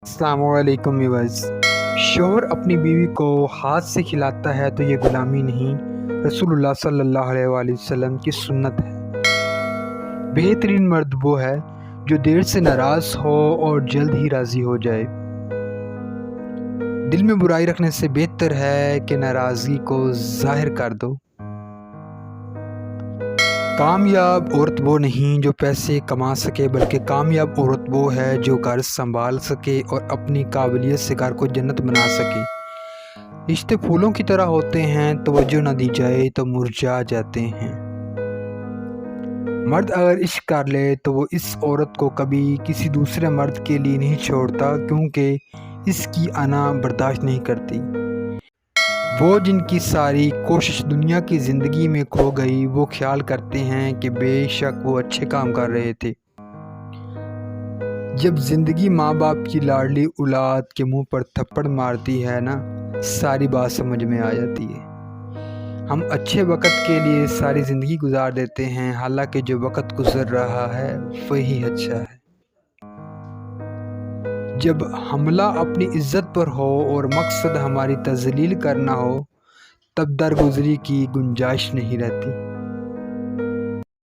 السلام علیکم ویورز۔ شوہر اپنی بیوی کو ہاتھ سے کھلاتا ہے تو یہ غلامی نہیں، رسول اللہ صلی اللہ علیہ وآلہ وسلم کی سنت ہے۔ بہترین مرد وہ ہے جو دیر سے ناراض ہو اور جلد ہی راضی ہو جائے۔ دل میں برائی رکھنے سے بہتر ہے کہ ناراضگی کو ظاہر کر دو۔ کامیاب عورت وہ نہیں جو پیسے کما سکے، بلکہ کامیاب عورت وہ ہے جو گھر سنبھال سکے اور اپنی قابلیت سے گھر کو جنت بنا سکے۔ رشتے پھولوں کی طرح ہوتے ہیں، توجہ نہ دی جائے تو مرجھا جاتے ہیں۔ مرد اگر عشق کر لے تو وہ اس عورت کو کبھی کسی دوسرے مرد کے لیے نہیں چھوڑتا، کیونکہ اس کی انا برداشت نہیں کرتی۔ وہ جن کی ساری کوشش دنیا کی زندگی میں کھو گئی، وہ خیال کرتے ہیں کہ بے شک وہ اچھے کام کر رہے تھے۔ جب زندگی ماں باپ کی لاڈلی اولاد کے منہ پر تھپڑ مارتی ہے نا، ساری بات سمجھ میں آ جاتی ہے۔ ہم اچھے وقت کے لیے ساری زندگی گزار دیتے ہیں، حالانکہ جو وقت گزر رہا ہے وہی اچھا ہے۔ جب حملہ اپنی عزت پر ہو اور مقصد ہماری تذلیل کرنا ہو، تب درگزری کی گنجائش نہیں رہتی۔